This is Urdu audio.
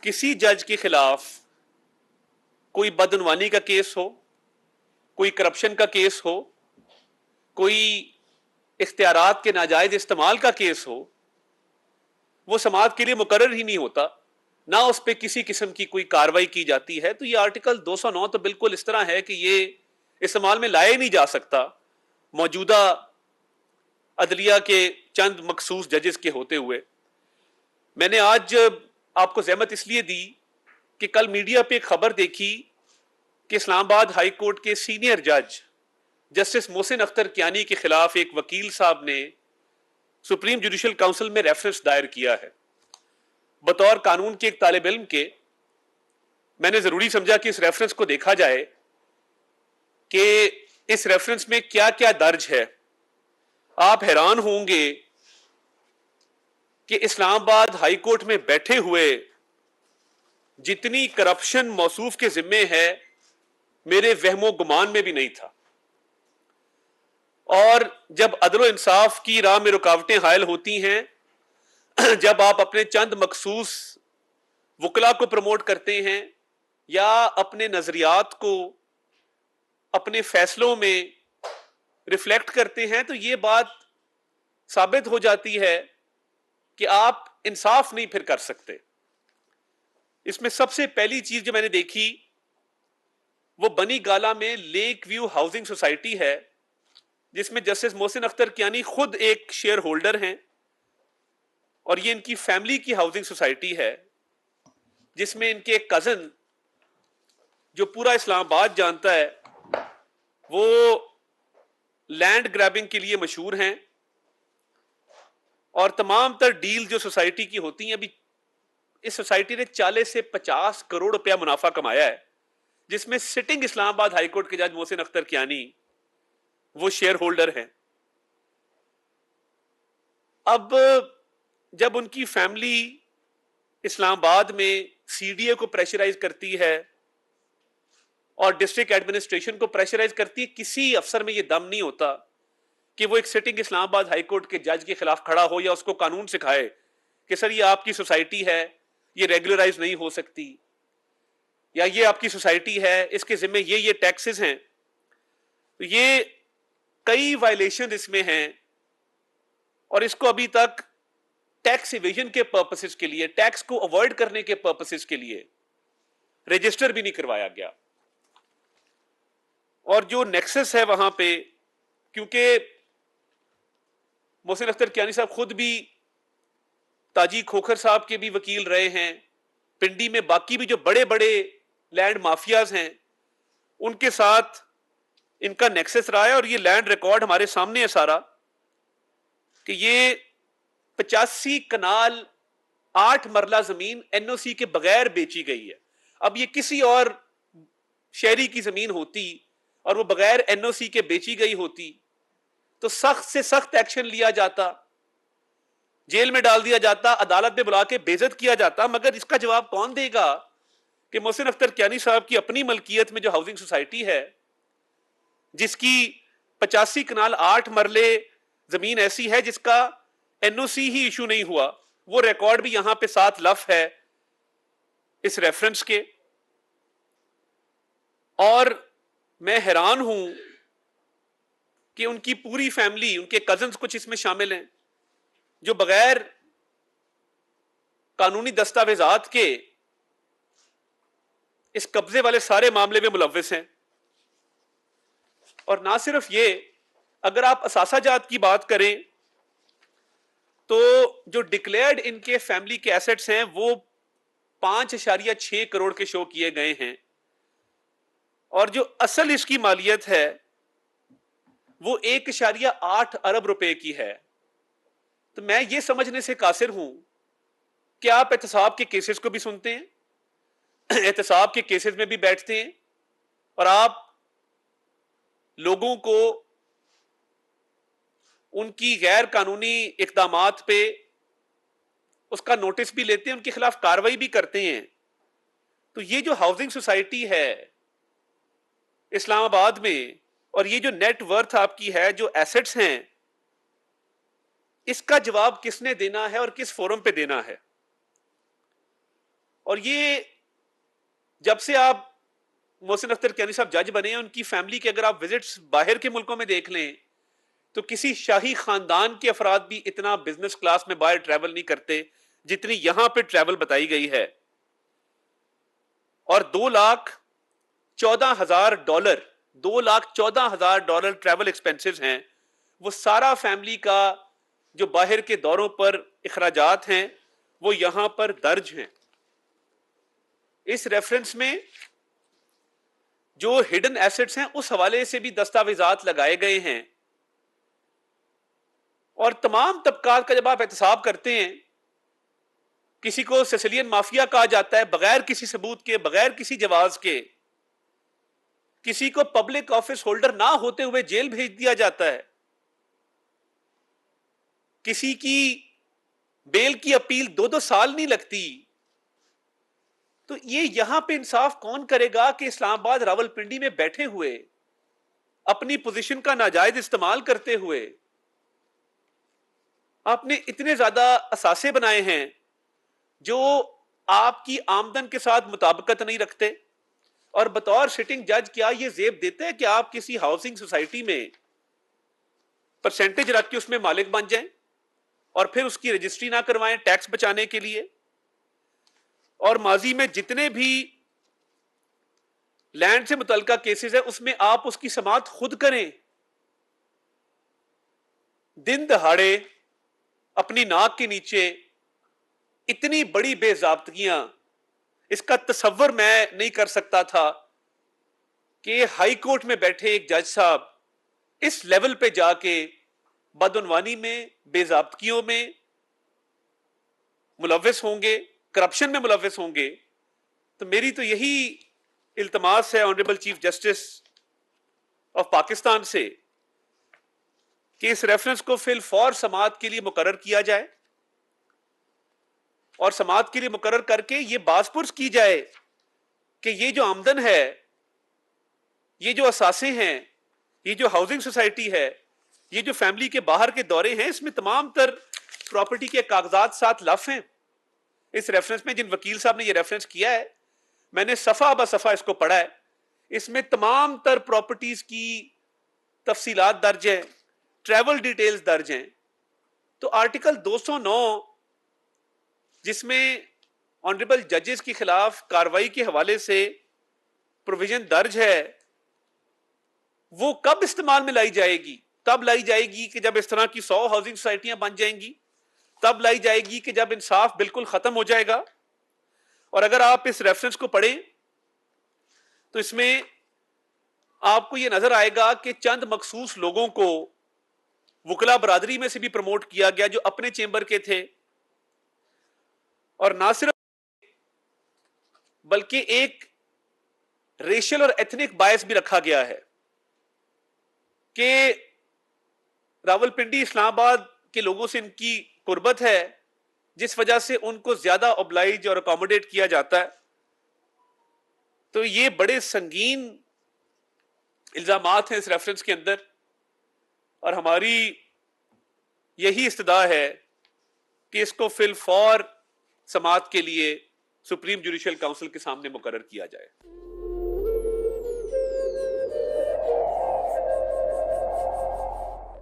کسی جج کے خلاف کوئی بدعنوانی کا کیس ہو، کوئی کرپشن کا کیس ہو، کوئی اختیارات کے ناجائز استعمال کا کیس ہو، وہ سماعت کے لیے مقرر ہی نہیں ہوتا، نہ اس پہ کسی قسم کی کوئی کاروائی کی جاتی ہے. تو یہ آرٹیکل 209 تو بالکل اس طرح ہے کہ یہ استعمال میں لایا نہیں جا سکتا موجودہ عدلیہ کے چند مخصوص ججز کے ہوتے ہوئے. میں نے آج آپ کو زحمت اس لیے دی کہ کل میڈیا پہ ایک خبر دیکھی کہ اسلام آباد ہائی کورٹ کے سینئر جج جسٹس محسن اختر کیانی کے خلاف ایک وکیل صاحب نے سپریم جوڈیشل کونسل میں ریفرنس دائر کیا ہے. بطور قانون کے ایک طالب علم کے میں نے ضروری سمجھا کہ اس ریفرنس کو دیکھا جائے کہ اس ریفرنس میں کیا کیا درج ہے. آپ حیران ہوں گے کہ اسلام آباد ہائی کورٹ میں بیٹھے ہوئے جتنی کرپشن موصوف کے ذمے ہے میرے وہم و گمان میں بھی نہیں تھا. اور جب عدل و انصاف کی راہ میں رکاوٹیں حائل ہوتی ہیں، جب آپ اپنے چند مخصوص وکلا کو پروموٹ کرتے ہیں یا اپنے نظریات کو اپنے فیصلوں میں ریفلیکٹ کرتے ہیں، تو یہ بات ثابت ہو جاتی ہے کہ آپ انصاف نہیں پھر کر سکتے. اس میں سب سے پہلی چیز جو میں نے دیکھی وہ بنی گالا میں لیک ویو ہاؤسنگ سوسائٹی ہے، جس میں جسٹس محسن اختر کیانی خود ایک شیئر ہولڈر ہیں، اور یہ ان کی فیملی کی ہاؤسنگ سوسائٹی ہے، جس میں ان کے ایک کزن جو پورا اسلام آباد جانتا ہے وہ لینڈ گریبنگ کے لیے مشہور ہیں، اور تمام تر ڈیل جو سوسائٹی کی ہوتی ہیں، ابھی اس سوسائٹی نے 40 سے 50 کروڑ روپیہ منافع کمایا ہے، جس میں سٹنگ اسلام آباد ہائی کورٹ کے جج محسن اختر کیانی وہ شیئر ہولڈر ہیں. اب جب ان کی فیملی اسلام آباد میں سی ڈی اے کو پریشرائز کرتی ہے اور ڈسٹرکٹ ایڈمنسٹریشن کو پریشرائز کرتی ہے، کسی افسر میں یہ دم نہیں ہوتا کہ وہ ایک سٹنگ اسلام آباد ہائی کورٹ کے جج کے خلاف کھڑا ہو یا اس کو قانون سکھائے کہ سر یہ آپ کی سوسائٹی ہے، یہ ریگولرائز نہیں ہو سکتی، یا یہ آپ کی سوسائٹی ہے، اس کے ذمہ یہ ٹیکسز ہیں. تو یہ کئی وائلیشن اس میں ہیں، اور اس کو ابھی تک ٹیکس ایویژن کے پرپسز کے لیے، ٹیکس کو اوائڈ کرنے کے پرپسز کے لیے رجسٹر بھی نہیں کروایا گیا. اور جو نیکسس ہے وہاں پہ، کیونکہ محسن اختر کیانی صاحب خود بھی تاجی کھوکھر صاحب کے بھی وکیل رہے ہیں، پنڈی میں باقی بھی جو بڑے بڑے لینڈ مافیاز ہیں ان کے ساتھ ان کا نیکسس رہا ہے. اور یہ لینڈ ریکارڈ ہمارے سامنے ہے سارا، کہ یہ 85 کنال 8 مرلہ زمین این او سی کے بغیر بیچی گئی ہے. اب یہ کسی اور شہری کی زمین ہوتی اور وہ بغیر این او سی کے بیچی گئی ہوتی تو سخت سے سخت ایکشن لیا جاتا، جیل میں ڈال دیا جاتا، عدالت میں بلا کے بے عزت کیا جاتا. مگر اس کا جواب کون دے گا کہ محسن اختر کیانی صاحب کی اپنی ملکیت میں جو ہاؤسنگ سوسائٹی ہے، جس کی 85 کنال 8 مرلے زمین ایسی ہے جس کا این او سی ہی ایشو نہیں ہوا، وہ ریکارڈ بھی یہاں پہ ساتھ لف ہے اس ریفرنس کے. اور میں حیران ہوں کہ ان کی پوری فیملی، ان کے کزنز کچھ اس میں شامل ہیں جو بغیر قانونی دستاویزات کے اس قبضے والے سارے معاملے میں ملوث ہیں. اور نہ صرف یہ، اگر آپ اثاثہ جات کی بات کریں تو جو ڈکلیئرڈ ان کے فیملی کے ایسٹس ہیں وہ 5.6 کروڑ کے شو کیے گئے ہیں، اور جو اصل اس کی مالیت ہے وہ 1.8 ارب روپے کی ہے. تو میں یہ سمجھنے سے قاصر ہوں کہ آپ احتساب کے کیسز کو بھی سنتے ہیں، احتساب کے کیسز میں بھی بیٹھتے ہیں، اور آپ لوگوں کو ان کی غیر قانونی اقدامات پہ اس کا نوٹس بھی لیتے ہیں، ان کے خلاف کاروائی بھی کرتے ہیں. تو یہ جو ہاؤسنگ سوسائٹی ہے اسلام آباد میں، اور یہ جو نیٹ ورتھ آپ کی ہے، جو ایسٹس ہیں، اس کا جواب کس نے دینا ہے اور کس فورم پہ دینا ہے؟ اور یہ جب سے آپ محسن اختر کیانی صاحب جج بنے ہیں، ان کی فیملی کے اگر آپ وزٹس باہر کے ملکوں میں دیکھ لیں تو کسی شاہی خاندان کے افراد بھی اتنا بزنس کلاس میں باہر ٹریول نہیں کرتے جتنی یہاں پہ ٹریول بتائی گئی ہے. اور $2,14,000 $2,14,000 ٹریول ایکسپینسز ہیں. وہ سارا فیملی کا جو باہر کے دوروں پر اخراجات ہیں وہ یہاں پر درج ہیں. اس ریفرنس میں جو ہڈن ایسٹس ہیں اس حوالے سے بھی دستاویزات لگائے گئے ہیں. اور تمام طبقات کا جب آپ احتساب کرتے ہیں، کسی کو سیسیلین مافیا کہا جاتا ہے بغیر کسی ثبوت کے، بغیر کسی جواز کے. کسی کو پبلک آفس ہولڈر نہ ہوتے ہوئے جیل بھیج دیا جاتا ہے. کسی کی بیل کی اپیل 2 سال نہیں لگتی. تو یہ یہاں پہ انصاف کون کرے گا کہ اسلام آباد راولپنڈی میں بیٹھے ہوئے اپنی پوزیشن کا ناجائز استعمال کرتے ہوئے آپ نے اتنے زیادہ اثاثے بنائے ہیں جو آپ کی آمدن کے ساتھ مطابقت نہیں رکھتے، اور بطور سٹنگ جج کیا یہ زیب دیتے ہیں کہ آپ کسی ہاؤسنگ سوسائٹی میں پرسنٹیج رکھ کے اس میں مالک بن جائیں اور پھر اس کی رجسٹری نہ کروائیں ٹیکس بچانے کے لیے. اور ماضی میں جتنے بھی لینڈ سے متعلقہ کیسز ہیں اس میں آپ اس کی سماعت خود کریں. دن دہاڑے اپنی ناک کے نیچے اتنی بڑی بے ضابطگیاں، اس کا تصور میں نہیں کر سکتا تھا کہ ہائی کورٹ میں بیٹھے ایک جج صاحب اس لیول پہ جا کے بدعنوانی میں، بے ضابطگیوں میں ملوث ہوں گے، کرپشن میں ملوث ہوں گے. تو میری تو یہی التماس ہے honourable chief justice of Pakistan سے کہ اس ریفرنس کو فی الفور سماعت کے لیے مقرر کیا جائے، اور سماعت کے لیے مقرر کر کے یہ باز پرس کی جائے کہ یہ جو آمدن ہے، یہ جو اثاثے ہیں، یہ جو ہاؤسنگ سوسائٹی ہے، یہ جو فیملی کے باہر کے دورے ہیں، اس میں تمام تر پراپرٹی کے کاغذات ساتھ لف ہیں. اس ریفرنس میں جن وکیل صاحب نے یہ ریفرنس کیا ہے، میں نے صفحہ بہ صفحہ اس کو پڑھا ہے. اس میں تمام تر پراپرٹیز کی تفصیلات درج ہیں، ٹریول ڈیٹیلز درج ہیں. تو آرٹیکل 209 جس میں آنریبل ججز کے خلاف کاروائی کے حوالے سے پروویژن درج ہے، وہ کب استعمال میں لائی جائے گی؟ تب لائی جائے گی کہ جب اس طرح کی 100 ہاؤسنگ سوسائٹیاں بن جائیں گی، تب لائی جائے گی کہ جب انصاف بالکل ختم ہو جائے گا. اور اگر آپ اس ریفرنس کو پڑھیں تو اس میں آپ کو یہ نظر آئے گا کہ چند مخصوص لوگوں کو وکلا برادری میں سے بھی پروموٹ کیا گیا جو اپنے چیمبر کے تھے، اور نہ صرف بلکہ ایک ریشل اور ایتھنک بائس بھی رکھا گیا ہے کہ راولپنڈی اسلام آباد کے لوگوں سے ان کی قربت ہے، جس وجہ سے ان کو زیادہ اوبلائج اور اکوموڈیٹ کیا جاتا ہے. تو یہ بڑے سنگین الزامات ہیں اس ریفرنس کے اندر، اور ہماری یہی استدعا ہے کہ اس کو فی الفور سماعت کے لیے سپریم جوڈیشل کونسل کے سامنے مقرر کیا جائے.